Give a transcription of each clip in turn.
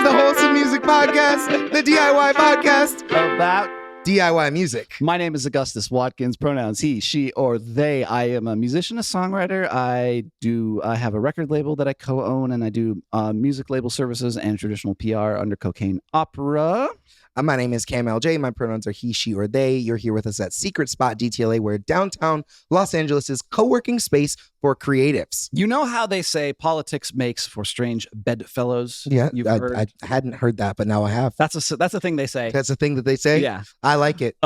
the Wholesome Music Podcast, the DIY podcast about DIY music. My name is Augustus Watkins, pronouns he, she, or they. I am a musician, a songwriter. I have a record label that I co-own, and I do music label services and traditional PR under Cocaine Opera. My name is Cam LJ. My pronouns are he, she, or they. You're here with us at Secret Spot DTLA, where downtown Los Angeles is co-working space for creatives. You know how they say politics makes for strange bedfellows? Yeah, I hadn't heard that, but now I have. That's a thing they say. That's a thing that they say? Yeah. I like it.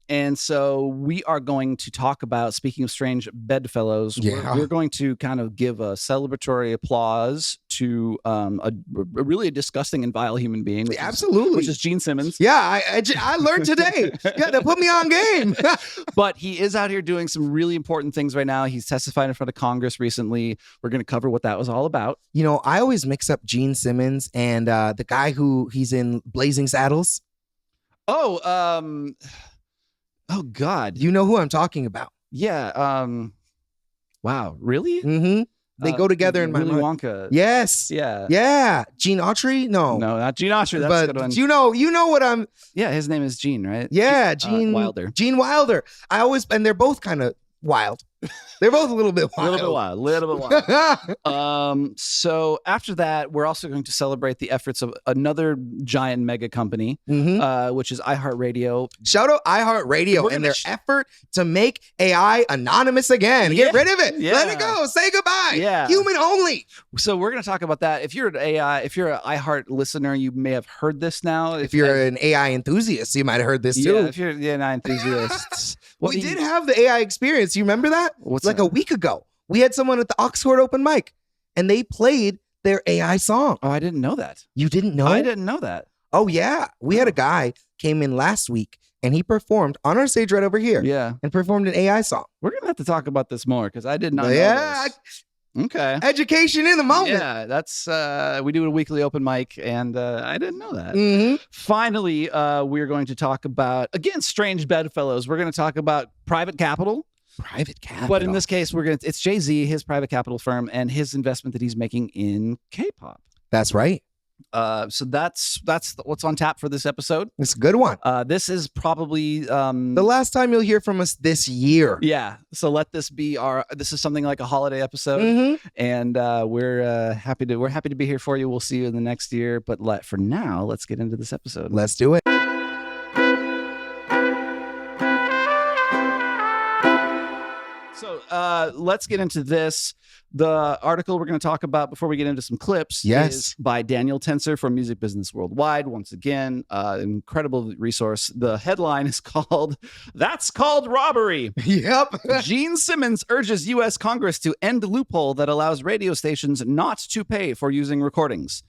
And so we are going to talk about, speaking of strange bedfellows, we're going to kind of give a celebratory applause to a really disgusting and vile human being. Which is Gene Simmons. Yeah, I learned today. Yeah, they put me on game. But he is out here doing some really important things right now. He's testified in front of Congress recently. We're going to cover what that was all about. You know, I always mix up Gene Simmons and the guy who he's in Blazing Saddles. Oh, God. You know who I'm talking about. Yeah. Wow. Really? Mm-hmm. They go together in my Willy mind. Wonka. Yes. Yeah. Yeah. Gene Autry? No, not Gene Autry. That's a good one. You know what I'm. Yeah, his name is Gene, right? Yeah, Gene Wilder. Gene Wilder. And they're both kind of wild. They're both a little bit wild. Little bit wild. So after that, we're also going to celebrate the efforts of another giant mega company, which is iHeartRadio. Shout out iHeartRadio and their effort to make AI anonymous again. Get rid of it. Yeah. Let it go. Say goodbye. Yeah. Human only. So we're going to talk about that. If you're an iHeart listener, you may have heard this now. If you're an AI enthusiast, you might have heard this too. Yeah, if you're an AI enthusiast. We did have the AI experience. You remember that? What's like that? A week ago. We had someone at the Oxford open mic and they played their AI song. Oh, I didn't know that. You didn't know? I didn't know that. Oh, yeah. We had a guy came in last week and he performed on our stage right over here. Yeah. And performed an AI song. We're going to have to talk about this more because I did not know this. Okay. Education in the moment. Yeah, that's we do a weekly open mic, and I didn't know that. Mm-hmm. Finally, we're going to talk about, again, strange bedfellows. We're going to talk about private capital. Private capital. But in this case, it's Jay-Z, his private capital firm, and his investment that he's making in K-pop. That's right. So that's what's on tap for this episode. It's a good one. This is probably the last time you'll hear from us this year. Yeah. So let this be this is something like a holiday episode, and we're happy to be here for you. We'll see you in the next year. But for now, let's get into this episode. Let's do it. So let's get into this. The article we're going to talk about before we get into some clips is by Daniel Tencer from Music Business Worldwide. Once again, incredible resource. The headline is called, "That's Called Robbery." Yep. Gene Simmons urges U.S. Congress to end loophole that allows radio stations not to pay for using recordings.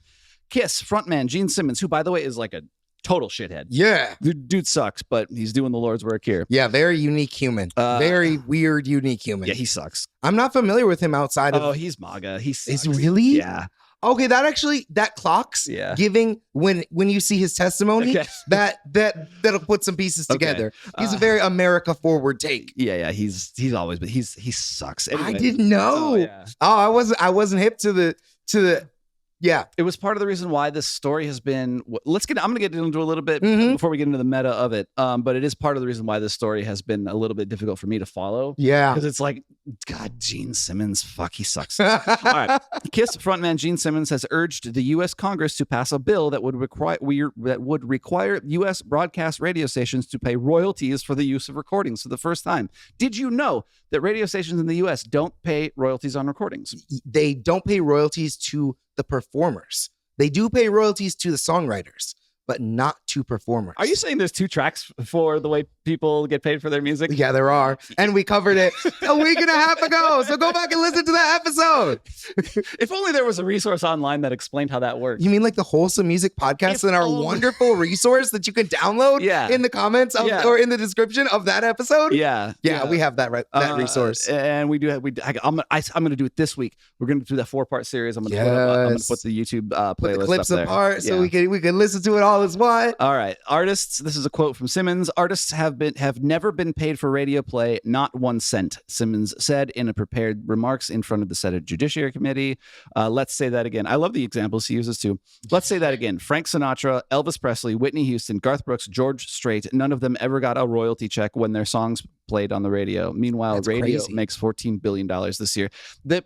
Kiss frontman Gene Simmons, who, by the way, is like a total shithead. Yeah. The dude sucks, but he's doing the Lord's work here. Yeah, very unique human. Very weird, unique human. Yeah, he sucks. I'm not familiar with him outside of... Oh, he's MAGA. He sucks. Is really? Yeah. Okay, that clocks. Yeah. Giving when you see his testimony, that'll put some pieces together. He's a very America forward take. Yeah. He's always, but he sucks. Anyway. I didn't know. I wasn't hip to the. Yeah, it was part of the reason why this story has been. I'm going to get into a little bit before we get into the meta of it. But it is part of the reason why this story has been a little bit difficult for me to follow. Yeah, because it's like, God, Gene Simmons, fuck, he sucks. All right, Kiss frontman Gene Simmons has urged the U.S. Congress to pass a bill that would require U.S. broadcast radio stations to pay royalties for the use of recordings for the first time. Did you know that radio stations in the U.S. don't pay royalties on recordings? They don't pay royalties to the performers. They do pay royalties to the songwriters, but not to performers. Are you saying there's two tracks for the way people get paid for their music? Yeah, there are. And we covered it a week and a half ago. So go back and listen to that episode. If only there was a resource online that explained how that works. You mean like the Wholesome Music Podcast and our wonderful resource that you can download in the comments or in the description of that episode? Yeah. We have that resource. And we do have, I'm going to do it this week. We're going to do that 4-part series. I'm going to put the YouTube playlist put the clips up there. apart so we can listen to it all hell is what? All right. Artists, this is a quote from Simmons. Artists have never been paid for radio play, not 1 cent, Simmons said in a prepared remarks in front of the Senate Judiciary Committee. Let's say that again. I love the examples he uses too. Let's say that again. Frank Sinatra, Elvis Presley, Whitney Houston, Garth Brooks, George Strait, none of them ever got a royalty check when their songs played on the radio. Meanwhile, That's radio crazy. makes $14 billion this year. The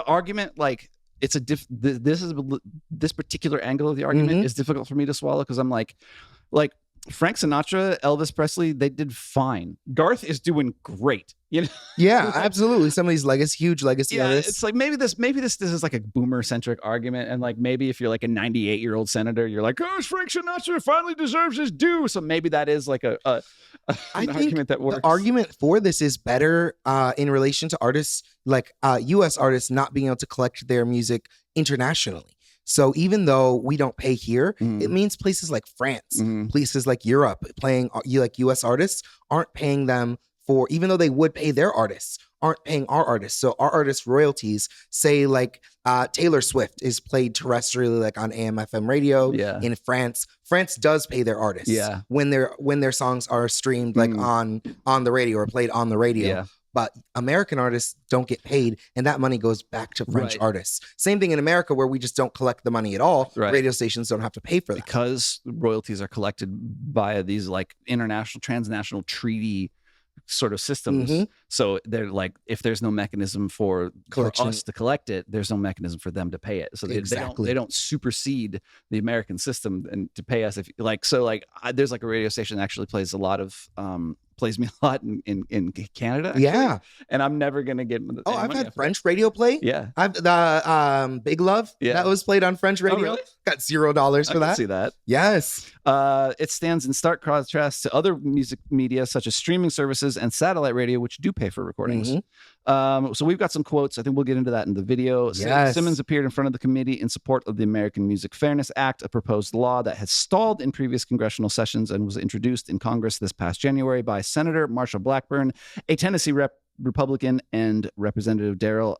argument, like, it's this particular angle of the argument is difficult for me to swallow because I'm like Frank Sinatra, Elvis Presley, they did fine. Garth is doing great. You know? Yeah, absolutely. Some of these huge legacy artists. It's like maybe this is like a boomer centric argument, and like maybe if you're like a 98-year-old senator, you're like, oh, Frank Sinatra finally deserves his due. So maybe that is like an argument that works. The argument for this is better in relation to artists like U.S. artists not being able to collect their music internationally. So even though we don't pay here, it means places like France, places like Europe, playing like U.S. artists aren't paying them for, even though they would pay their artists, aren't paying our artists. So our artists' royalties, say like Taylor Swift is played terrestrially, like on AM/FM radio in France. France does pay their artists when their songs are streamed like on the radio or played on the radio. Yeah. But American artists don't get paid, and that money goes back to French artists. Same thing in America, where we just don't collect the money at all. Right. Radio stations don't have to pay for that. Because royalties are collected via these like international, transnational treaty sort of systems. So they're like, if there's no mechanism for us to collect it, there's no mechanism for them to pay it. So they don't supersede the American system and to pay us. There's like a radio station that actually plays me a lot in Canada. Actually. Yeah. And I'm never going to get I've had French radio play. Yeah. I've the Big Love. Yeah. That was played on French radio. Oh, really? Got $0 for I that. can see that. Yes. It stands in stark contrast to other music media such as streaming services and satellite radio, which do pay for recordings. So we've got some quotes. I think we'll get into that in the video. Yes. Simmons appeared in front of the committee in support of the American Music Fairness Act, a proposed law that has stalled in previous congressional sessions and was introduced in Congress this past January by Senator Marsha Blackburn, a Tennessee Republican, and Representative Daryl.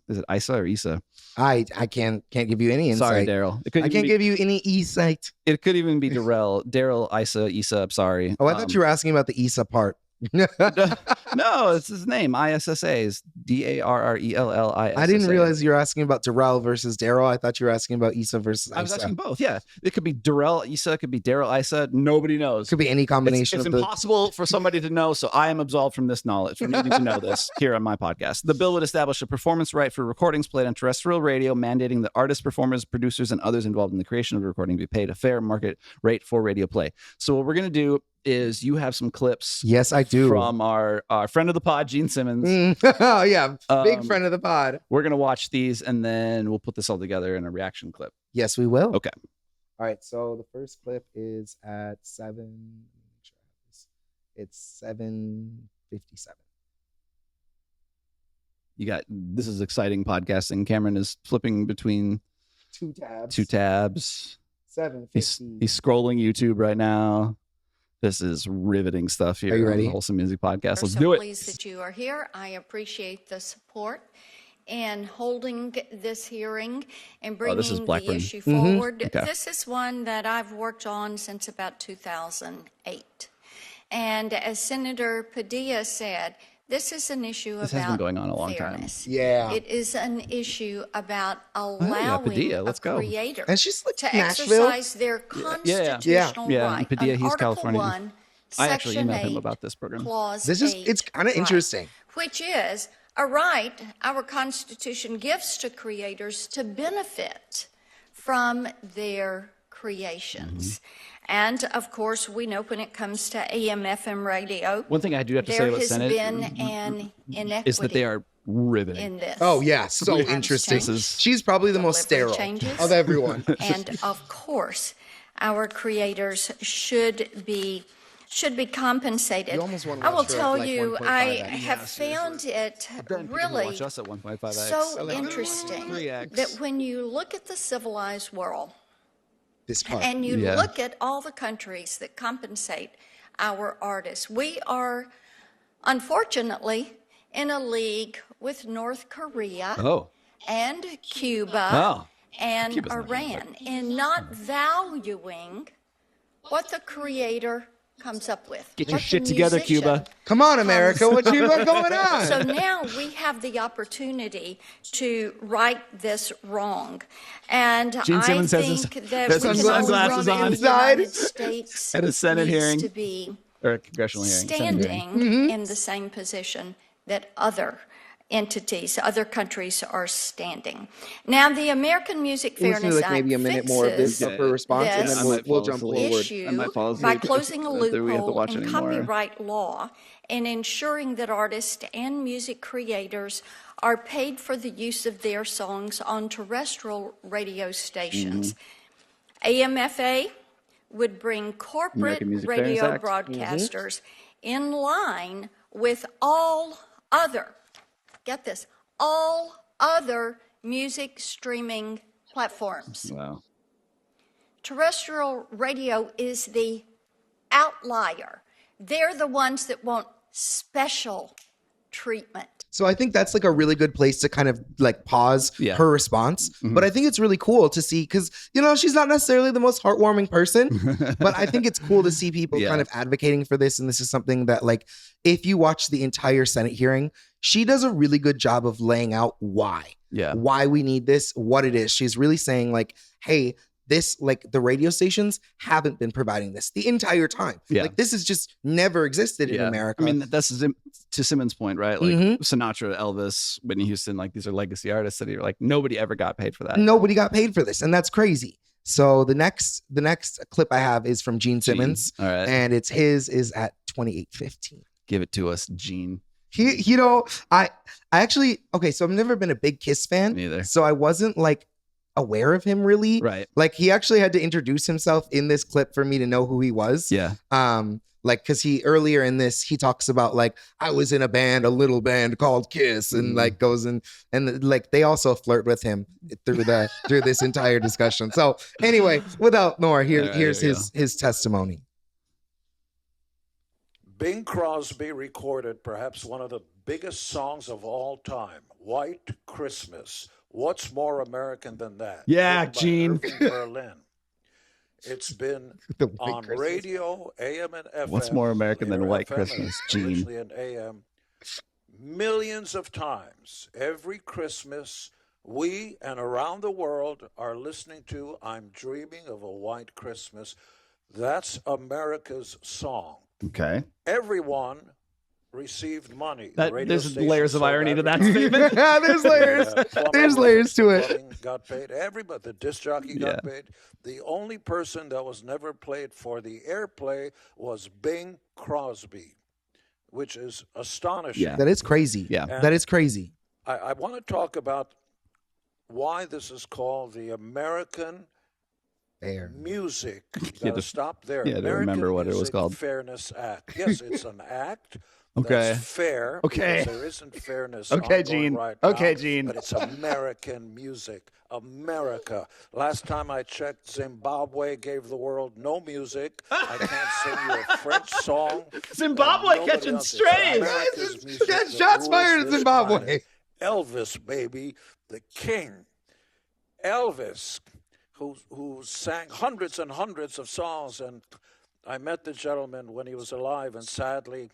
Is it Issa or Issa? I can't give you any insight. Sorry, Daryl. I can't give you any insight. It could even be Daryl, Issa. I'm sorry. Oh, I thought you were asking about the Issa part. No, it's his name. ISSA is DARRELLISSA. I didn't realize you were asking about Darrell versus Daryl. I thought you were asking about Issa versus Issa. I was asking both. Yeah, it could be Darrell Issa, it could be Daryl Issa. Nobody knows. Could be any combination. It's impossible for somebody to know. So I am absolved from this knowledge, from needing to know this here on my podcast. The bill would establish a performance right for recordings played on terrestrial radio, mandating that artists, performers, producers, and others involved in the creation of the recording be paid a fair market rate for radio play. So what we're going to do is you have some clips. Yes, I do. From our friend of the pod, Gene Simmons. Oh, yeah. Big friend of the pod. We're going to watch these and then we'll put this all together in a reaction clip. Yes, we will. Okay. All right. So the first clip is at 7. Make sure I have this. It's 7:57. This is exciting podcasting. Cameron is flipping between two tabs. 7:50. He's scrolling YouTube right now. This is riveting stuff here. Are you ready? On the Wholesome Music Podcast. Let's so do it. Pleased that you are here. I appreciate the support in holding this hearing and bringing the issue forward. Okay. This is one that I've worked on since about 2008. And as Senator Padilla said, this is an issue This about has been going on a long fairness. time. Yeah. It is an issue about allowing Padilla. Let's go. creator And she's like to Nashville. exercise their constitutional Yeah. right. And Padilla, he's Article California. 1, I actually Section emailed him 8, about this program. Clause It's 8 kind of right, interesting. which is a right our Constitution gives to creators to benefit from their creations. And of course, we know when it comes to AM/FM radio, One thing I do have to say there about has Senate been an inequity is that they are riveting. in this. Oh, yeah. So Times interesting. change, She's probably the most delivery sterile changes. of everyone. And of course, our creators should be compensated. You almost wanna I will watch her at, tell like, you, 1.5x. I Yeah, have found it really Watch us at 1.5x. so interesting 3x. that when you look at the civilized world This part. and you Yeah. look at all the countries that compensate our artists, we are unfortunately in a league with North Korea and Cuba Oh. and Cuba's not Iran in not valuing what the creator comes up with. Get your what the shit together, musician Cuba. Come on, America. What you got going on? So now we have the opportunity to right this wrong. And Gene Simmons I has think that his we can sunglasses only on. the United States At a Senate needs hearing. to be Or a congressional hearing. Senate hearing. standing in the same position that other entities, other countries are standing. Now, the American Music Let's do Fairness like maybe a Act minute more of this fixes of her response, and this then we'll jump forward. issue I might fall by asleep closing a if we have to loophole watch in anymore. copyright law and ensuring that artists and music creators are paid for the use of their songs on terrestrial radio stations. AMFA would bring corporate American Music Fairness radio Act. broadcasters in line with all other, get this, all other music streaming platforms. Wow. Terrestrial radio is the outlier. They're the ones that want special treatment. So I think that's like a really good place to kind of like pause Yeah. her response. But I think it's really cool to see because, you know, she's not necessarily the most heartwarming person, but I think it's cool to see people Yeah. kind of advocating for this. And this is something that, like, if you watch the entire Senate hearing, she does a really good job of laying out why we need this, what it is. She's really saying like, hey, this, like, the radio stations haven't been providing this the entire time. Yeah. Like, this has just never existed in America. I mean, that's to Simmons' point, right? Like Sinatra, Elvis, Whitney Houston, like these are legacy artists that are like nobody ever got paid for that. Nobody got paid for this, and that's crazy. So the next clip I have is from Gene Simmons, All right. and his is at 28:15. Give it to us, Gene. You know, I actually, okay, so I've never been a big Kiss fan, Neither. so I wasn't like aware of him really. Right. Like, he actually had to introduce himself in this clip for me to know who he was. Yeah. Like, because he earlier in this, he talks about like, I was in a little band called Kiss, and like goes and like they also flirt with him through this entire discussion. So anyway, without more, here's his testimony. Bing Crosby recorded perhaps one of the biggest songs of all time, White Christmas. What's more American than that? Yeah, Written by Gene. Irving Berlin. It's been The White on Christmas. radio, AM and FM. What's more American than later White FM, Christmas, and Gene? originally in AM, millions of times. Every Christmas, we and around the world are listening to I'm Dreaming of a White Christmas. That's America's song. Okay. Everyone received money. The radio There's stations layers of sold irony to that advertising. statement. There's layers. Plumber There's layers to it. plumbing got paid. Everybody, the disc jockey got paid. The only person that was never played for the airplay was Bing Crosby, which is astonishing. Yeah. That is crazy. Yeah. That is crazy. I want to talk about why this is called the American Fair. Music. You had gotta to- stop there. you had to American remember what it was Music called. Fairness Act. Yes, it's an act. Okay. That's fair. Okay. Because there isn't fairness. Okay, ongoing Gene. Right Okay, now, Gene. But it's American music. America. Last time I checked, Zimbabwe gave the world no music. I can't sing you a French song. Zimbabwe Nobody catching else. It's strays. America's music Get that shots rules fired in this Zimbabwe. planet. Elvis, baby, the king. Elvis, who sang hundreds and hundreds of songs, and I met the gentleman when he was alive, and sadly,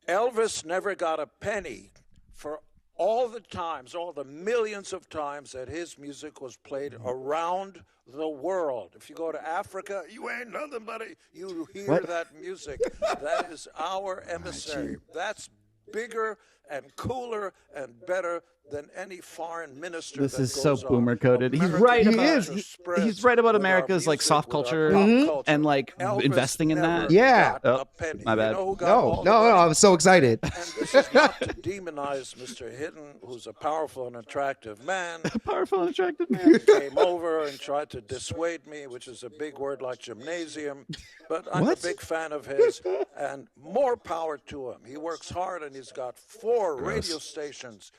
Elvis never got a penny for all the times, all the millions of times that his music was played around the world. If you go to Africa, you ain't nothing but you hear that music. That is our emissary. That's bigger and cooler and better than any foreign minister. This that is so goes on. boomer coded. He's American right He about is. spreads he's right about with our America's like music, soft with our culture pop culture. and like Elvis investing in never that. Yeah. got Oh, a penny. my bad. You know who got No, all the no, money? I was so excited. And this is not to demonize Mr. Hidden, who's a powerful and attractive man. Powerful and attractive man. Came over and tried to dissuade me, which is a big word like gymnasium. But I'm a big fan of his, and more power to him. He works hard, and he's got 4 radio stations.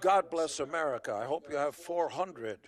God bless America. I hope you have 400.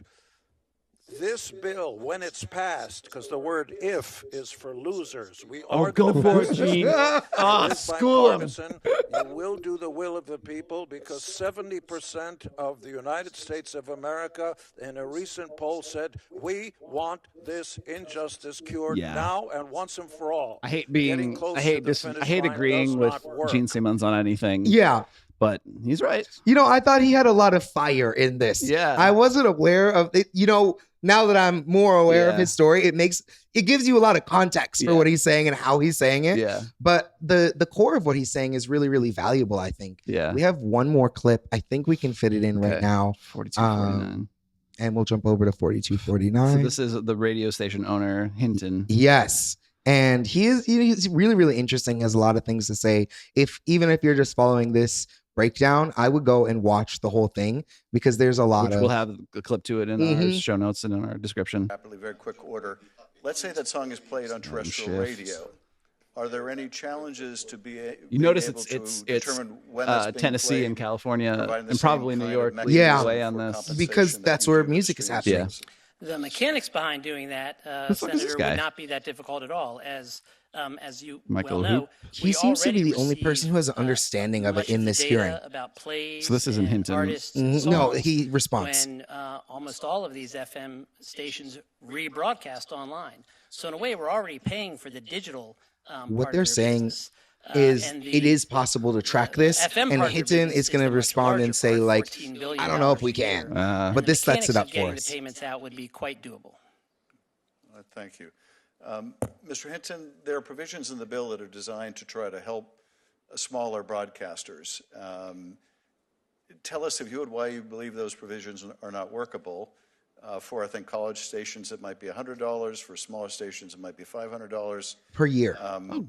this bill, when it's passed, because the word "if" is for losers, we Oh, are go going for to it, Gene. Ah, It is school him. bipartisan. You will do the will of the people, because 70% of the United States of America, in a recent poll, said we want this injustice cured now and once and for all. I hate Getting close I to hate the this. I finish hate line agreeing does with not work. Gene Simmons on anything. Yeah. But he's right. You know, I thought he had a lot of fire in this. Yeah. I wasn't aware of it. You know, now that I'm more aware of his story, it gives you a lot of context for what he's saying and how he's saying it. Yeah. But the core of what he's saying is really, really valuable, I think. Yeah. We have one more clip. I think we can fit it in right now. 4249. And we'll jump over to 4249. So this is the radio station owner, Hinton. Yes. And he's really, really interesting. Has a lot of things to say. Even if you're just following this breakdown, I would go and watch the whole thing, because there's a lot We'll have a clip to it in our show notes and in our description. Rapidly, very quick order. Let's say that song is played on terrestrial radio. Are there any challenges to You notice able it's determine when that's being Tennessee played, and California providing the and same probably New kind York of leading mechanism the way for on this. compensation because that that's you where do music is stream happening. services? The mechanics behind doing that, fuck is this Senator, guy? would not be that difficult at all, as you Michael well know. who? He seems to be the only person who has an understanding of it in this hearing. About plays So this isn't and Hinton. artists and No, songs he responds. when almost all of these FM stations rebroadcast online. So in a way, we're already paying for the digital What part they're of their saying business. is And it is possible to track this, FM and part of their Hinton business is going to the much respond larger and say, part, like, $14 billion I don't know if we a year. can. And But the this sets it mechanics up of getting for us. the payments out would be quite doable. Thank you. Mr. Hinton, there are provisions in the bill that are designed to try to help smaller broadcasters. Tell us, if you would, why you believe those provisions are not workable. For, I think, college stations, it might be $100. For smaller stations, it might be $500 per year.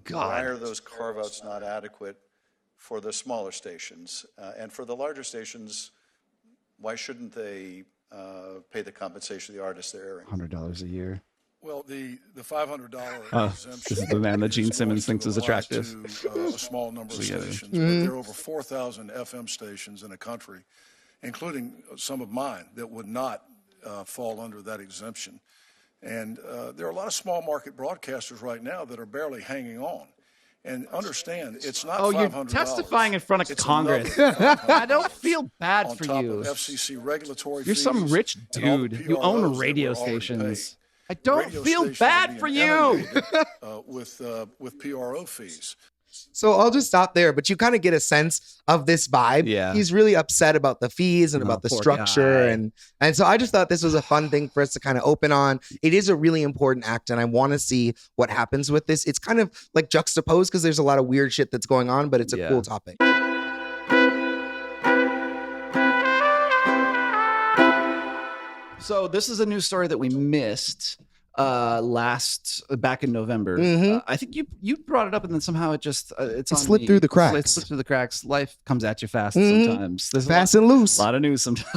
Why are those carve-outs not adequate for the smaller stations? And for the larger stations, why shouldn't they pay the compensation of the artists they're airing? $100 a year. Well, the $500 exemption. This is the man that Gene Simmons thinks is attractive. To a small number of stations, but there are over 4,000 FM stations in the country, including some of mine, that would not fall under that exemption. And there are a lot of small market broadcasters right now that are barely hanging on. And understand, it's not $500. You're testifying in front of It's Congress. another I don't feel bad on for top you. of FCC regulatory You're fees some rich and all the dude. You own PROs that radio we're already stations. paid. I don't Radio feel stations are bad being for you. inundated, with PRO fees. So I'll just stop there, but you kind of get a sense of this vibe. Yeah. He's really upset about the fees and about the poor structure. guy. And so I just thought this was a fun thing for us to kind of open on. It is a really important act, and I want to see what happens with this. It's kind of like juxtaposed because there's a lot of weird shit that's going on, but it's a cool topic. So this is a news story that we missed back in November. I think you brought it up, and then somehow it just it slipped through the cracks. It slipped through the cracks. Life comes at you fast sometimes. There's Fast and loose. a lot of news sometimes.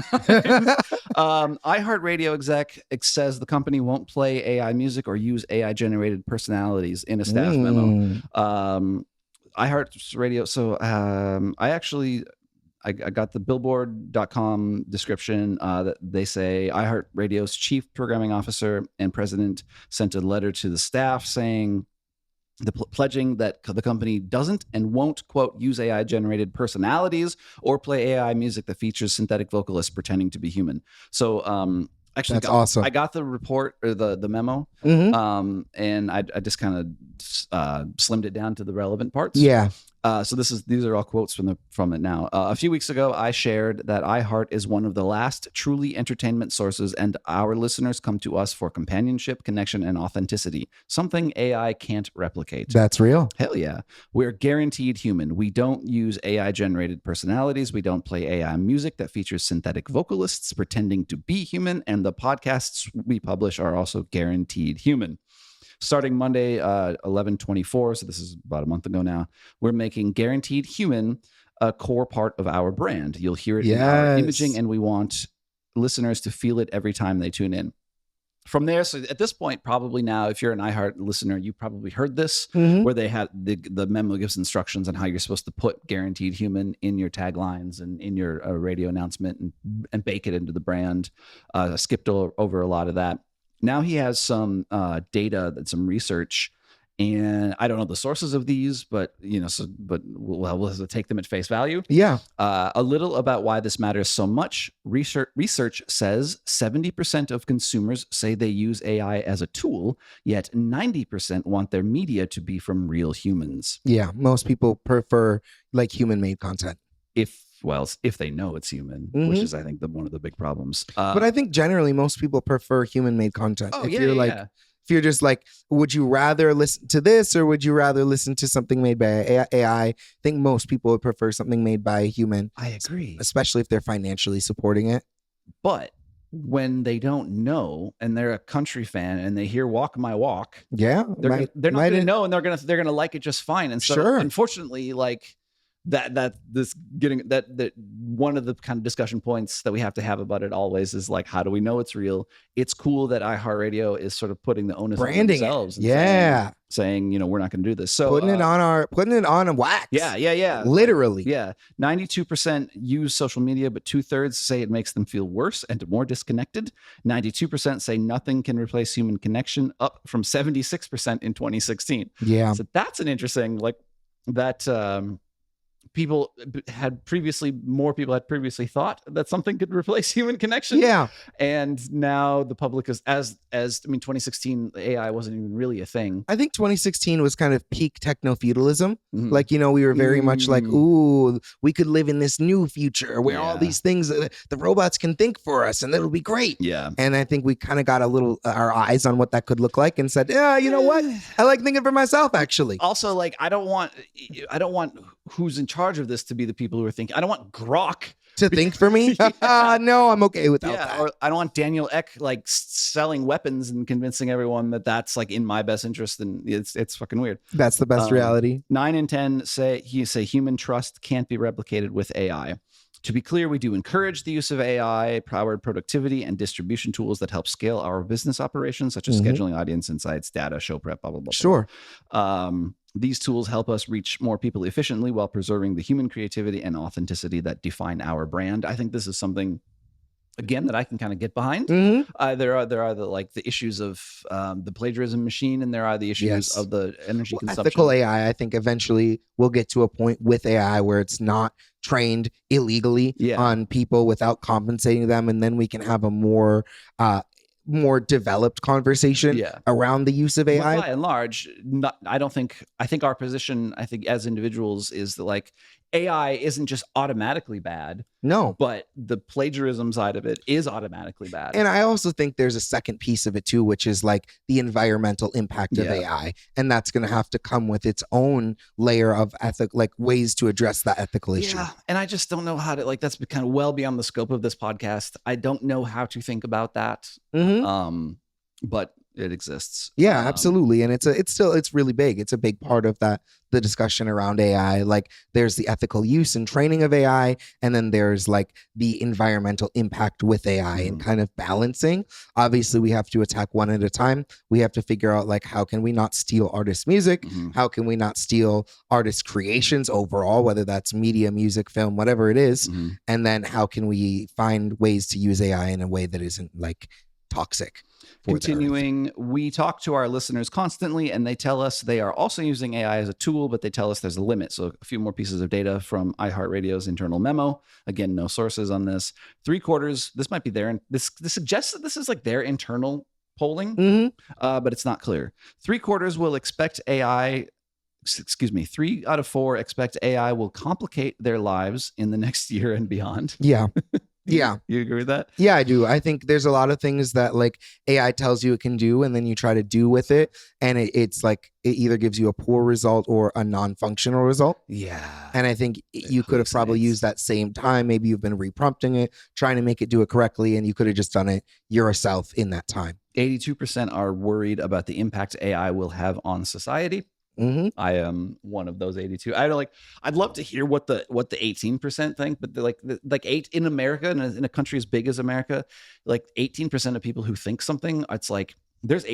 iHeartRadio exec says the company won't play AI music or use AI generated personalities in a staff memo. iHeartRadio. So I got the Billboard.com description that they say iHeartRadio's chief programming officer and president sent a letter to the staff saying pledging that the company doesn't and won't, quote, use AI generated personalities or play AI music that features synthetic vocalists pretending to be human. So actually, That's awesome. I got the report or the memo, and I just kind of slimmed it down to the relevant parts. Yeah. So these are all quotes from it now. A few weeks ago, I shared that iHeart is one of the last truly entertainment sources, and our listeners come to us for companionship, connection, and authenticity. Something AI can't replicate. That's real. Hell yeah. We're guaranteed human. We don't use AI-generated personalities. We don't play AI music that features synthetic vocalists pretending to be human, and the podcasts we publish are also guaranteed human. Starting Monday, 11/24, so this is about a month ago now, we're making Guaranteed Human a core part of our brand. You'll hear it in our imaging, and we want listeners to feel it every time they tune in. From there, so at this point, probably now, if you're an iHeart listener, you probably heard this, Mm-hmm. where they had the memo gives instructions on how you're supposed to put guaranteed human in your taglines and in your radio announcement and bake it into the brand. I skipped over a lot of that. Now he has some data, some research, and I don't know the sources of these, but we'll take them at face value. Yeah. A little about why this matters so much. Research says 70% of consumers say they use AI as a tool, yet 90% want their media to be from real humans. Yeah. Most people prefer like human-made content. If they know it's human, which is, I think, one of the big problems. But I think generally most people prefer human-made content. Oh, If yeah, you're like, yeah. if you're just like, would you rather listen to this or would you rather listen to something made by AI? I think most people would prefer something made by a human. I agree. Especially if they're financially supporting it. But when they don't know and they're a country fan and they hear "Walk My Walk," Yeah. they're not going to know, and they're going to like it just fine. And so, Sure. unfortunately, like that one of the kind of discussion points that we have to have about it always is like, how do we know it's real? It's cool that iHeartRadio is sort of putting the onus Branding on themselves. And yeah. saying, we're not going to do this. So Putting it on a wax. Yeah. Literally. Yeah. 92% use social media, but 2/3 say it makes them feel worse and more disconnected. 92% say nothing can replace human connection, up from 76% in 2016. Yeah. So that's an interesting, like that, more people had previously thought that something could replace human connection. Yeah. And now the public is 2016 AI wasn't even really a thing. I think 2016 was kind of peak techno-feudalism. Mhm. Like, we were very much like, ooh, we could live in this new future where all Yeah. these things, the robots can think for us and that'll be great. Yeah. And I think we kind of got our eyes on what that could look like and said, yeah, you know what? I like thinking for myself, actually. Also, like, I don't want who's in charge of this to be the people who are thinking. I don't want Grok To think for me? No, I'm okay without that. or I don't want Daniel Ek like selling weapons and convincing everyone that that's like in my best interest. And it's fucking weird. That's the best reality. 9 in 10 say human trust can't be replicated with AI. To be clear, we do encourage the use of AI-powered productivity and distribution tools that help scale our business operations, such as scheduling, audience insights, data, show prep, blah, blah, blah. Sure. These tools help us reach more people efficiently while preserving the human creativity and authenticity that define our brand. I think this is something, again, that I can kind of get behind. Mm-hmm. There are the issues of the plagiarism machine, and there are the issues of the energy consumption. Ethical AI, I think eventually we'll get to a point with AI where it's not trained illegally on people without compensating them, and then we can have a more developed conversation around the use of AI. But by and large, I think our position, as individuals, is that like AI isn't just automatically bad. No. But the plagiarism side of it is automatically bad. And I also think there's a second piece of it too, which is like the environmental impact of AI. And that's going to have to come with its own layer of ways to address that ethical issue. Yeah. And I just don't know how to, that's kind of well beyond the scope of this podcast. I don't know how to think about that. But it exists. Yeah, absolutely. And it's really big. It's a big part of the discussion around AI. Like there's the ethical use and training of AI, and then there's like the environmental impact with AI and kind of balancing. Obviously, we have to attack one at a time. We have to figure out like, how can we not steal artists' music? How can we not steal artists' creations overall, whether that's media, music, film, whatever it is? And then how can we find ways to use AI in a way that isn't like toxic? Continuing, we talk to our listeners constantly, and they tell us they are also using AI as a tool, but they tell us there's a limit. So a few more pieces of data from iHeartRadio's internal memo. Again, no sources on this. 3/4, this might be this suggests that this is like their internal polling, but it's not clear. 3/4 will expect AI. 3 out of 4 expect AI will complicate their lives in the next year and beyond. Yeah. Yeah. You agree with that? Yeah, I do. I think there's a lot of things that like AI tells you it can do, and then you try to do with it, and it's like it either gives you a poor result or a non-functional result. Yeah. And I think you could have probably used that same time. Maybe you've been reprompting it, trying to make it do it correctly, and you could have just done it yourself in that time. 82% are worried about the impact AI will have on society. I am one of those 82. I'd love to hear what the 18% think, but like eight in America, in a country as big as America, like 18% of people who think something, it's like there's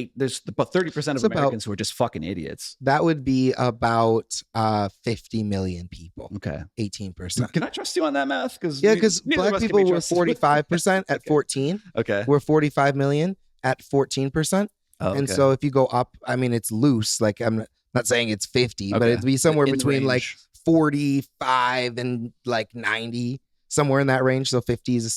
about 30% of Americans who are just fucking idiots. That would be about 50 million people. Okay. 18%. Can I trust you on that math? Because black people were 45% at 14. Okay. We're 45 million at 14%. Oh, okay. And so if you go up, I mean, it's loose. Like I'm not saying it's 50, but it'd be somewhere between like 45 and like 90, somewhere in that range. So 50 is a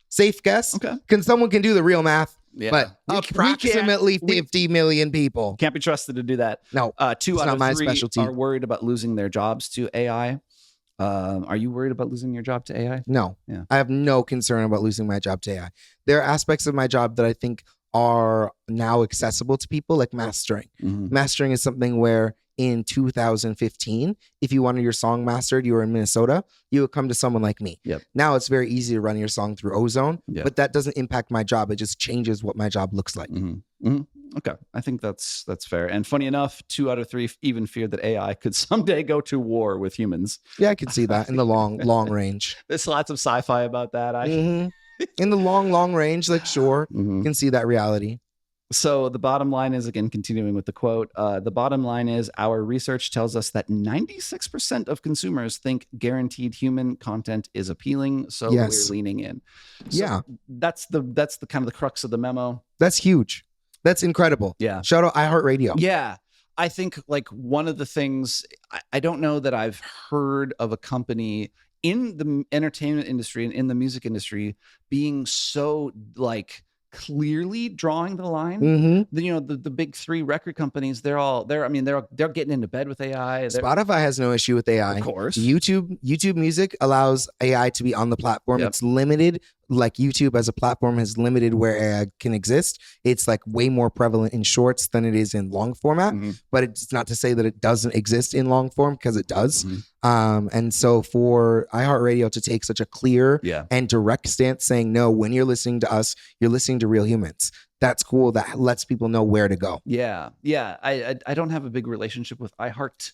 safe guess. Okay. Someone can do the real math. Yeah. But approximately 50 million people. Can't be trusted to do that. No, 2 out of 3 specialty. are worried about losing their jobs to AI. Are you worried about losing your job to AI? No. Yeah. I have no concern about losing my job to AI. There are aspects of my job that I think are now accessible to people, like mastering. Mastering is something where in 2015, if you wanted your song mastered, you were in Minnesota, you would come to someone like me. Yep. Now it's very easy to run your song through Ozone, but that doesn't impact my job. It just changes what my job looks like. Okay. I think that's fair. And funny enough, 2 out of 3 even feared that AI could someday go to war with humans. Yeah, I can see that in the long range. There's lots of sci-fi about that. In the long range, like sure, can see that reality. So the bottom line is, again, continuing with the quote, the bottom line is our research tells us that 96% of consumers think guaranteed human content is appealing. So we're leaning in. So that's the kind of the crux of the memo. That's huge. That's incredible. Yeah. Shout out iHeartRadio. Yeah. I think like one of the things, I don't know that I've heard of a company in the entertainment industry and in the music industry being so like clearly drawing the line. The big 3 record companies, they're getting into bed with AI. Spotify has no issue with AI. Of course. YouTube Music allows AI to be on the platform. It's limited. Like YouTube as a platform has limited where AI can exist. It's like way more prevalent in shorts than it is in long format, but it's not to say that it doesn't exist in long form, because it does. And so for iHeartRadio to take such a clear and direct stance saying, no, when you're listening to us, you're listening to real humans. That's cool. That lets people know where to go. Yeah. I don't have a big relationship with iHeart.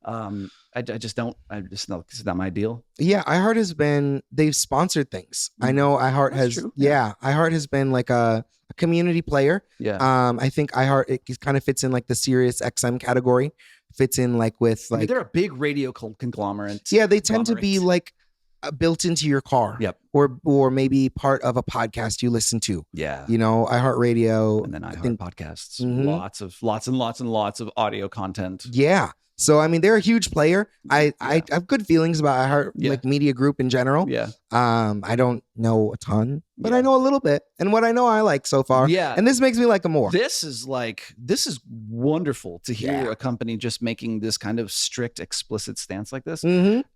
I just know it's not my deal. Yeah, iHeart they've sponsored things. I know iHeart iHeart has been like a community player. I think iHeart, it kind of fits in like the Sirius XM category, fits in like with like, they're a big radio conglomerate. Yeah, they tend to be like built into your car. Or maybe part of a podcast you listen to. iHeartRadio, and then iHeart podcasts. Lots and lots of audio content. Yeah. So, I mean, they're a huge player. I have good feelings about iHeart, like media group in general. I don't know a ton, but I know a little bit. And what I know, I like so far. And this makes me like them more. This is wonderful to hear a company just making this kind of strict, explicit stance like this.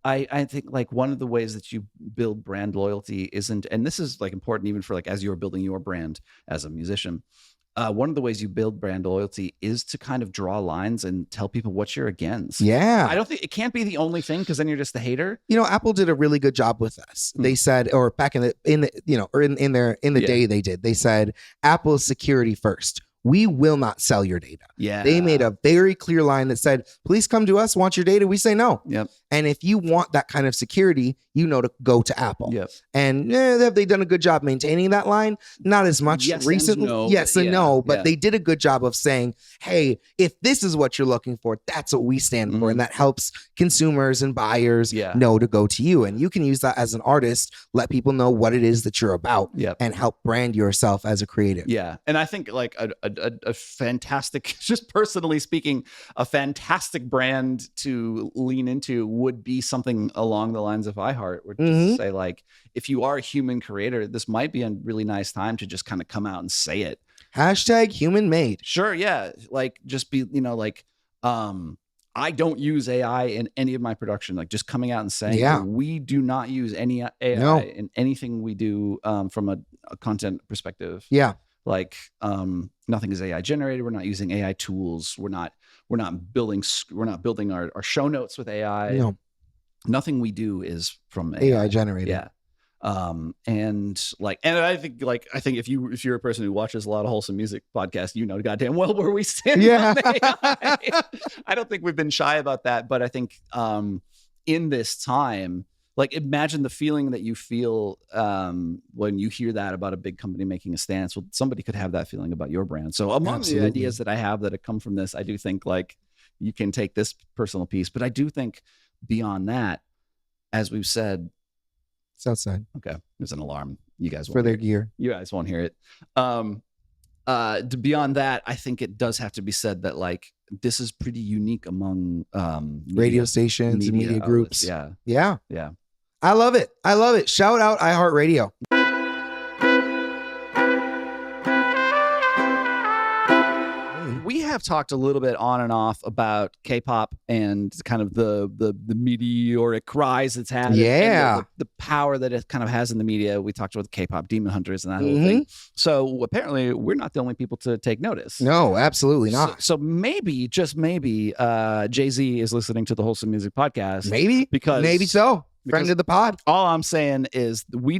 I think like one of the ways that you build brand loyalty and this is like important even for like as you're building your brand as a musician. One of the ways you build brand loyalty is to kind of draw lines and tell people what you're against. I don't think it can't be the only thing, because then you're just the hater. Apple did a really good job with us. They said, or back in the day they did, they said Apple's security first. We will not sell your data. They made a very clear line that said, please come to us, want your data. We say no. And if you want that kind of security, to go to Apple. And have they done a good job maintaining that line? Not as much recently. But they did a good job of saying, hey, if this is what you're looking for, that's what we stand for. And that helps consumers and buyers know to go to you. And you can use that as an artist, let people know what it is that you're about and help brand yourself as a creative. And I think like a fantastic, just personally speaking, a fantastic brand to lean into would be something along the lines of iHeart, where just say like, if you are a human creator, this might be a really nice time to just kind of come out and say it. #human-made. Sure. Yeah. Like just be, I don't use AI in any of my production. Like just coming out and saying, we do not use any AI in anything we do from a content perspective. Like nothing is AI generated. We're not using AI tools. We're not building our show notes with AI. Nothing we do is from AI generated. And I think if you're a person who watches a lot of Wholesome Music Podcast, you know goddamn well where we stand on AI. I don't think we've been shy about that, but I think in this time, like, imagine the feeling that you feel when you hear that about a big company making a stance. Well, somebody could have that feeling about your brand. So among the ideas that I have that have come from this, I do think like you can take this personal piece, but I do think beyond that, as we've said, it's outside. Okay, there's an alarm. You guys for their gear. You guys won't hear it. Beyond that, I think it does have to be said that like this is pretty unique among radio stations and media groups. Yeah. I love it. Shout out iHeartRadio. We have talked a little bit on and off about K-pop and kind of the meteoric rise it's had. Yeah. And the power that it kind of has in the media. We talked about the K-pop demon hunters and that whole thing. So apparently we're not the only people to take notice. No, absolutely not. So maybe, just maybe, Jay-Z is listening to the Wholesome Music Podcast. Maybe so. Friend of the pod. All I'm saying is we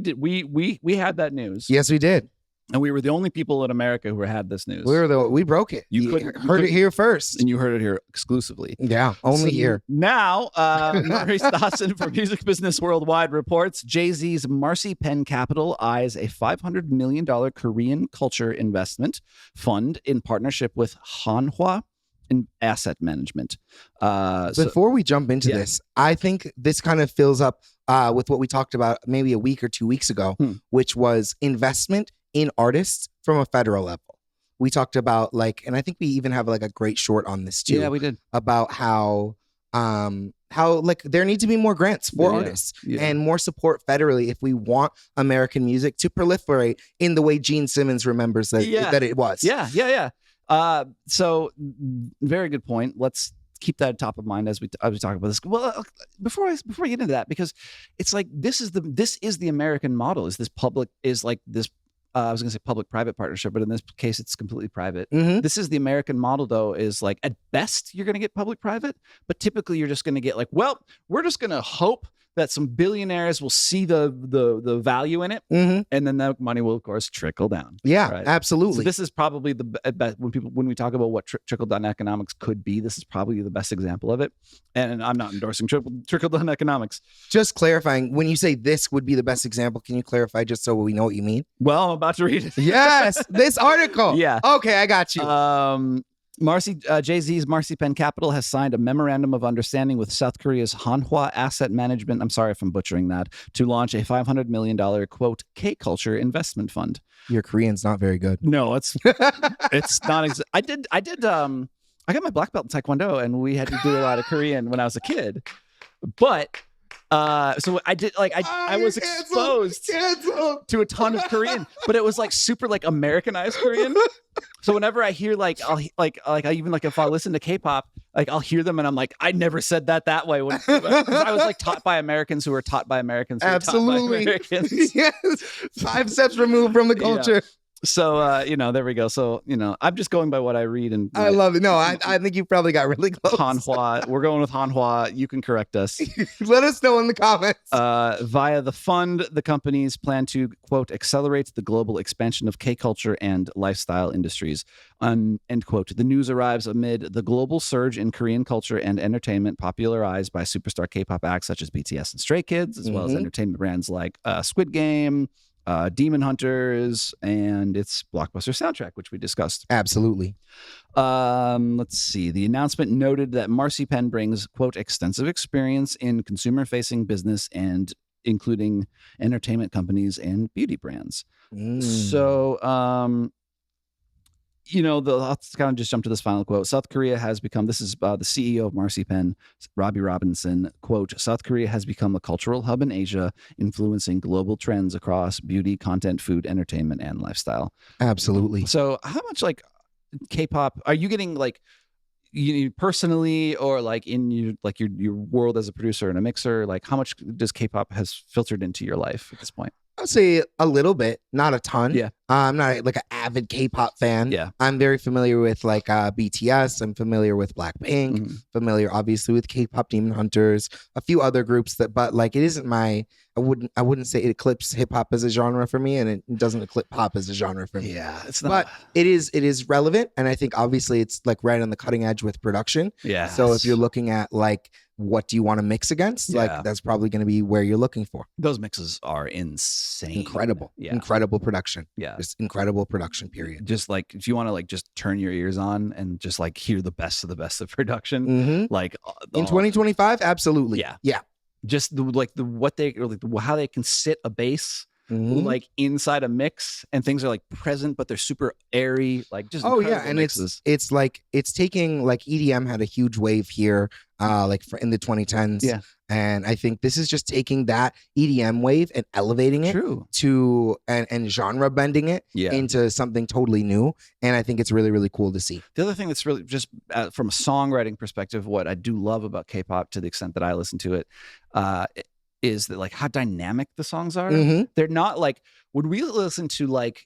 had that news. Yes, we did. And we were the only people in America who had this news. We broke it. You heard it here first. And you heard it here exclusively. Yeah, only here. Now, Murray Stassen for Music Business Worldwide reports Jay-Z's MarcyPen Capital eyes a $500 million Korean culture investment fund in partnership with Hanwha Asset Management. Before we jump into this, I think this kind of fills up with what we talked about maybe a week or 2 weeks ago, which was investment in artists from a federal level. We talked about and I think we even have like a great short on this too. Yeah, we did. About how there need to be more grants for artists and more support federally if we want American music to proliferate in the way Gene Simmons remembers that it was. Yeah. So very good point. Let's keep that top of mind as we talk about this. Well, before we get into that, because it's like this is the American model. I was going to say public-private partnership, but in this case, it's completely private. This is the American model, though, is like at best you're going to get public-private, but typically you're just going to get we're just going to hope that some billionaires will see the value in it, and then that money will, of course, trickle down. Yeah, right? absolutely. So this is probably the best when we talk about what trickle-down economics could be. This is probably the best example of it. And I'm not endorsing trickle-down economics. Just clarifying, when you say this would be the best example, can you clarify just so we know what you mean? Well, I'm about to read it. Yes, this article. Yeah. Okay, I got you. Jay-Z's MarcyPen Capital has signed a memorandum of understanding with South Korea's Hanwha Asset Management, I'm sorry if I'm butchering that, to launch a $500 million, quote, K-culture investment fund. Your Korean's not very good. No, it's not. I got my black belt in Taekwondo, and we had to do a lot of Korean when I was a kid. But so I did I was exposed to a ton of Korean, but it was like super Americanized Korean. So whenever I hear if I listen to K-pop, I'll hear them and I'm like, I never said that way. When I was taught by Americans who were taught by Americans. Who Absolutely. Were taught by Americans. Yes. 5 steps removed from the culture. Yeah. So, there we go. So, I'm just going by what I read. And I love it. No, I think you probably got really close. Hanwha. We're going with Hanwha. You can correct us. Let us know in the comments. Via the fund, the companies plan to, quote, accelerate the global expansion of K-culture and lifestyle industries. End quote. The news arrives amid the global surge in Korean culture and entertainment popularized by superstar K-pop acts such as BTS and Stray Kids, as well as entertainment brands like Squid Game, Demon Hunters, and its blockbuster soundtrack, which we discussed. Absolutely. Let's see. The announcement noted that MarcyPen brings, quote, extensive experience in consumer-facing business and including entertainment companies and beauty brands. So, let's kind of just jump to this final quote. South Korea has become, this is the CEO of MarcyPen, Robbie Robinson, quote, South Korea has become a cultural hub in Asia, influencing global trends across beauty, content, food, entertainment, and lifestyle. Absolutely. So how much K-pop are you getting you personally, or in your world as a producer and a mixer? How much does K-pop has filtered into your life at this point? I'll say a little bit, not a ton. Yeah. I'm not like an avid K-pop fan. Yeah. I'm very familiar with like BTS. I'm familiar with Blackpink. Mhm. Familiar, obviously, with K-pop Demon Hunters. A few other groups but like it isn't my. I wouldn't say it eclipses hip hop as a genre for me, and it doesn't eclipse pop as a genre for me. Yeah, it's not. But it is relevant, and I think obviously it's like right on the cutting edge with production. Yeah. So if you're looking at like what do you want to mix against, Yeah. like that's probably going to be where you're looking for. Those mixes are insane. Incredible. Yeah. Incredible production. Yeah. Just incredible production, period. Just like if you want to like just turn your ears on and just like hear the best of production, Mhm. like In 2025, absolutely. Yeah. Yeah. just how they can sit a bass Mhm. like inside a mix and things are like present, but they're super airy, like just Oh yeah, incredible and mixes. it's like it's taking like EDM had a huge wave here, like in the 2010s. Yeah. And I think this is just taking that EDM wave and elevating it True. to and genre bending it Yeah. into something totally new. And I think it's really, really cool to see. The other thing that's really just from a songwriting perspective, what I do love about K-pop, to the extent that I listen to it, is that like how dynamic the songs are. Mhm. They're not like when we listen to like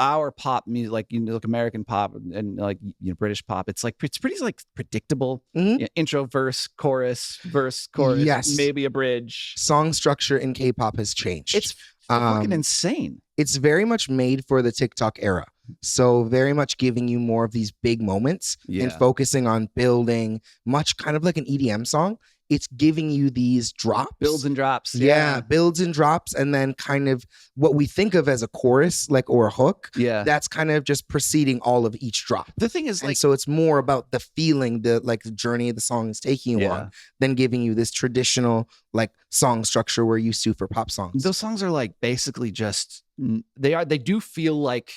our pop music, like like American pop and like British pop. It's pretty like predictable. Mhm. Intro, verse, chorus, Yes. maybe a bridge. Song structure in K-pop has changed. It's fucking Um, insane. It's very much made for the TikTok era. So very much giving you more of these big moments and Yeah. focusing on building much kind of like an EDM song. It's giving you these drops. Builds and drops. Yeah, builds and drops, and then kind of what we think of as a chorus, like or a hook. Yeah. That's kind of just preceding all of each drop. The thing is, And like, so it's more about the feeling, the journey the song is taking you Yeah. on, than giving you this traditional like song structure we're used to for pop songs. those songs are like basically just they do feel like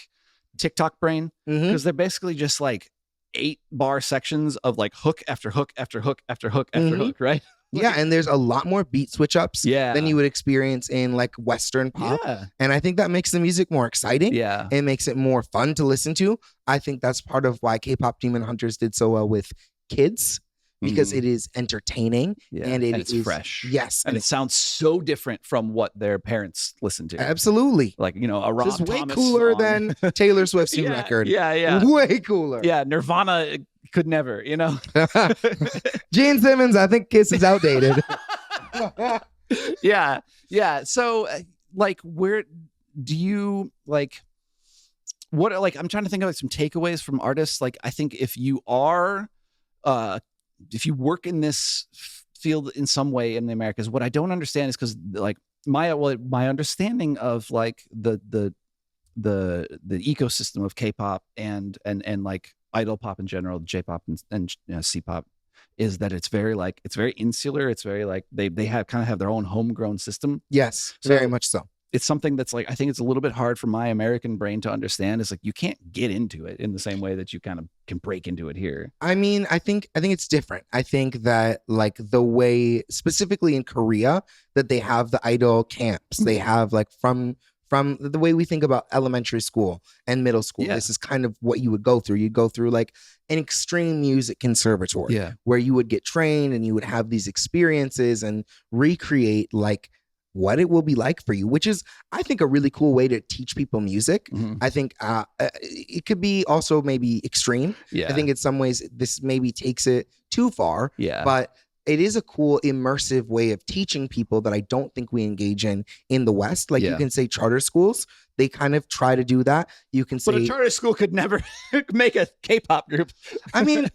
TikTok brain, Mhm. because they're basically just like 8-bar sections of like hook after hook after hook after hook after Mhm. hook, right? Yeah, and there's a lot more beat switch ups Yeah. than you would experience in like Western pop. Yeah. And I think that makes the music more exciting. Yeah. It makes it more fun to listen to. I think that's part of why K-pop Demon Hunters did so well with kids, because it is entertaining Yeah. and it's is fresh. Yes, And it sounds so different from what their parents listen to. absolutely. Like, a Rob Just way Thomas cooler song. than Taylor Swift's new Yeah, record. Yeah. Way cooler. Yeah. Nirvana could never, Gene Simmons, I think Kiss is outdated. Yeah. So like, where do you like what, like, I'm trying to think of like some takeaways from artists. Like, I think if you are, if you work in this field in some way in the Americas, what I don't understand is because like my understanding of like the ecosystem of K-pop and like idol pop in general, J-pop and C-pop, is that it's very insular. It's very like they have kind of have their own homegrown system. Yes, So- very much so. It's something that's like, I think it's a little bit hard for my American brain to understand. It's like you can't get into it in the same way that you kind of can break into it here. I mean, I think it's different. I think that like the way specifically in Korea that they have the idol camps, they have like from the way we think about elementary school and middle school. Yeah. This is kind of what you would go through. You'd go through like an extreme music conservatory Yeah. where you would get trained and you would have these experiences and recreate like what it will be like for you, which is, I think, a really cool way to teach people music. Mhm. I think it could be also maybe extreme. Yeah. I think in some ways this maybe takes it too far, Yeah. but it is a cool immersive way of teaching people that I don't think we engage in the West. Like you Yeah. can say charter schools, they kind of try to do that. You can But a say, charter school could never make a K-pop group. I mean,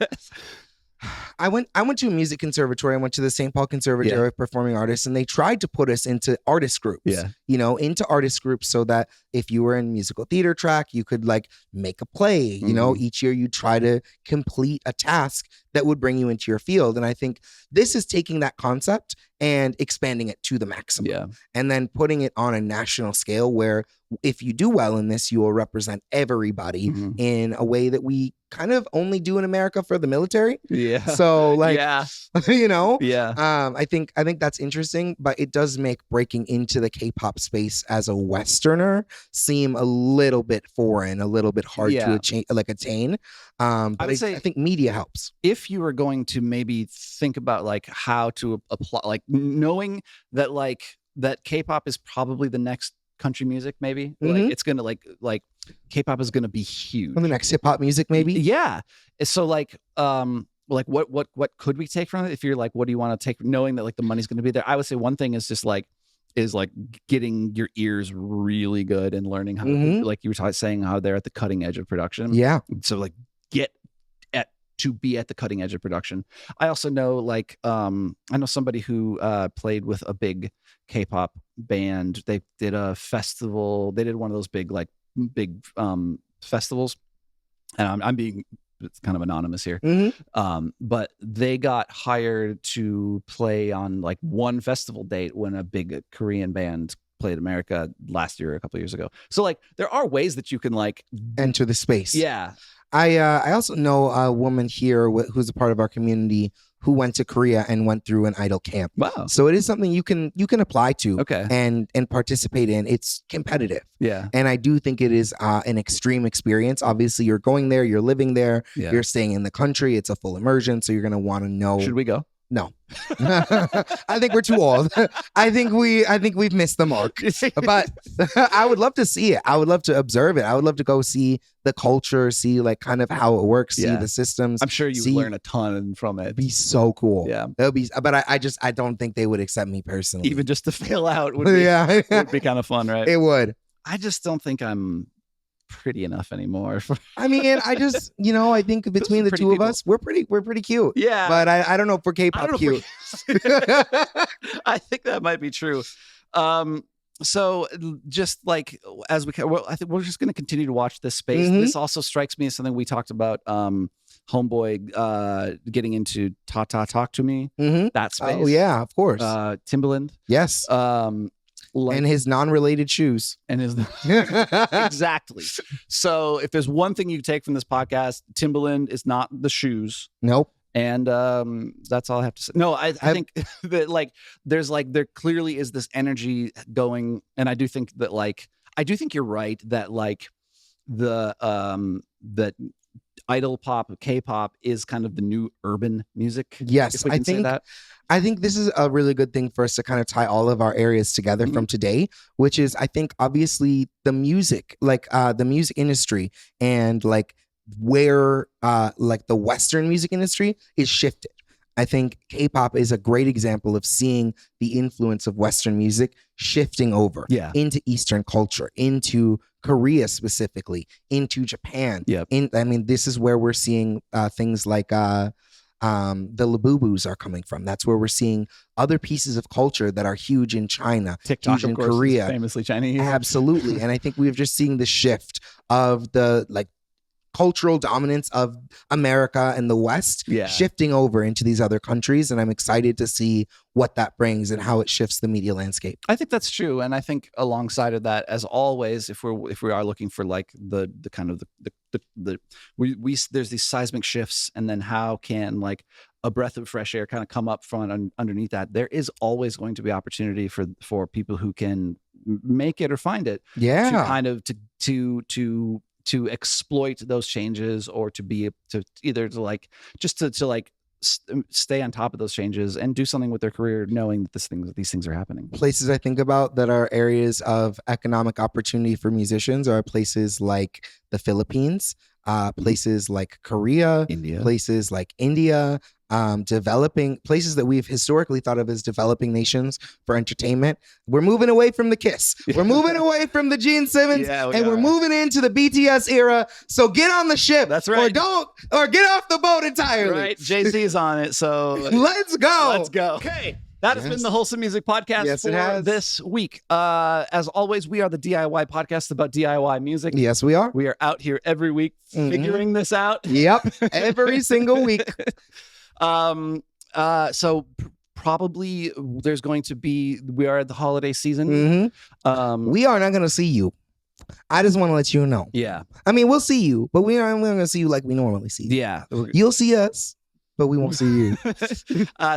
I went to a music conservatory. I went to the St. Paul Conservatory of Performing Artists, and they tried to put us into artist groups. Yeah. Into artist groups, so that if you were in musical theater track, you could like make a play. Each year you try to complete a task that would bring you into your field. And I think this is taking that concept and expanding it to the maximum. Yeah. And then putting it on a national scale where if you do well in this, you will represent everybody Mhm. in a way that we kind of only do in America for the military. Yeah. So like, yeah. I think that's interesting, but it does make breaking into the K-pop space as a Westerner seem a little bit foreign, a little bit hard Yeah. to attain. But I would say- I think media helps. If you were going to maybe think about like how to apply, like knowing that like that K-pop is probably the next country music, maybe. Like it's gonna like K-pop is gonna be huge. Or the next hip hop music, maybe. Yeah. So like what could we take from it? If you're like, what do you want to take, knowing that like the money's gonna be there? I would say one thing is just like getting your ears really good and learning how like you were saying how they're at the cutting edge of production. Yeah. So like to be at the cutting edge of production. I also know like I know somebody who played with a big K-pop band. They did a festival. They did one of those big festivals. And I'm being it's kind of anonymous here. But they got hired to play on like one festival date when a big Korean band played America last year, a couple of years ago. So like there are ways that you can like enter the space. Yeah. I also know a woman here who's a part of our community who went to Korea and went through an idol camp. Wow. So it is something you can apply to Okay. and participate in. It's competitive. Yeah. And I do think it is an extreme experience. Obviously, you're going there, you're living there, you're staying in the country. It's a full immersion. So you're going to want to know. Should we go? No. I think we're too old. I think we've missed the mark. But I would love to see it. I would love to observe it. I would love to go see the culture, see like kind of how it works, see the systems. I'm sure you would learn a ton from it. It'd be so cool. Yeah. It'll be, but I don't think they would accept me personally. Even just to fail out would be, would be kind of fun, right? It would. I just don't think I'm pretty enough anymore. I mean, I just, I think between the two of us, we're pretty cute. Yeah. But I don't know if we're K-pop cute. I think that might be true. So just like as I think we're just going to continue to watch this space. This also strikes me as something we talked about. Homeboy getting into Talk to Me. That space. Oh yeah, of course. Timbaland. Yes. And his non-related shoes. And his exactly. So if there's one thing you take from this podcast, Timbaland is not the shoes. Nope. And that's all I have to say. No, I think that like there clearly is this energy going, and I do think you're right that like the that idol pop, K-pop is kind of the new urban music. Yes, I think this is a really good thing for us to kind of tie all of our areas together from today, which is I think obviously the music, like the music industry and like where like the Western music industry is shifted. I think K-pop is a great example of seeing the influence of Western music shifting over into Eastern culture, into Korea specifically, into Japan. I mean, this is where we're seeing things like the Labubus are coming from. That's where we're seeing other pieces of culture that are huge in China, TikTok, huge in of course, Korea, is famously Chinese. Absolutely. And I think we're just seeing the shift of the like cultural dominance of America and the West shifting over into these other countries. And I'm excited to see what that brings and how it shifts the media landscape. I think that's true. And I think alongside of that, as always, if we are looking for like the kind of the there's these seismic shifts, and then how can like a breath of fresh air kind of come up front underneath that, there is always going to be opportunity for people who can make it or find it. Yeah. To kind of to exploit those changes, or to be to either to like just to like stay on top of those changes and do something with their career, knowing that these things are happening. Places I think about that are areas of economic opportunity for musicians are places like the Philippines, places like Korea, India. Places like India, developing places that we've historically thought of as developing nations for entertainment. We're moving away from the Kiss. We're moving away from the Gene Simmons, and we're moving into the BTS era. So get on the ship. That's right. Or get off the boat entirely. Right. Jay-Z is on it. So let's go. Let's go. Okay. That has been the Wholesome Music Podcast for this week. As always, we are the DIY podcast about DIY music. Yes, we are. We are out here every week figuring this out. Yep. Every single week. So probably there's going to be, we are at the holiday season. We are not going to see you. I just want to let you know. Yeah. I mean, we'll see you, but we're not going to see you like we normally see you. Yeah. You'll see us, but we won't see you.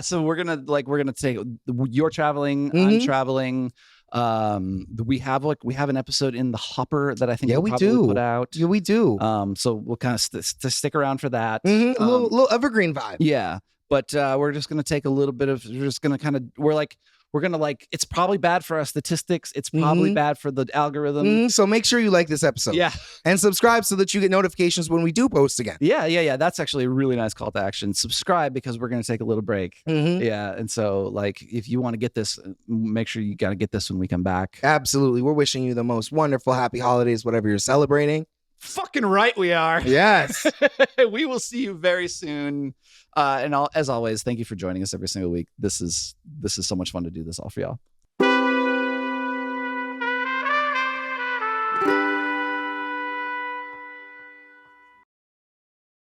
So we're gonna take, you're traveling, I'm traveling. We have an episode in the hopper that I think we'll probably put out. Yeah, we do. So we'll kind of stick around for that. A little evergreen vibe. Yeah. But we're just gonna take a little bit of, we're we're going to like, it's probably bad for our statistics. It's probably bad for the algorithm. So make sure you like this episode. Yeah. And subscribe so that you get notifications when we do post again. Yeah. That's actually a really nice call to action. Subscribe because we're going to take a little break. Yeah. And so like, if you want to get this, make sure you got to get this when we come back. Absolutely. We're wishing you the most wonderful, happy holidays, whatever you're celebrating. Fucking right we are. Yes. We will see you very soon. And as always, thank you for joining us every single week. This is so much fun to do this all for y'all.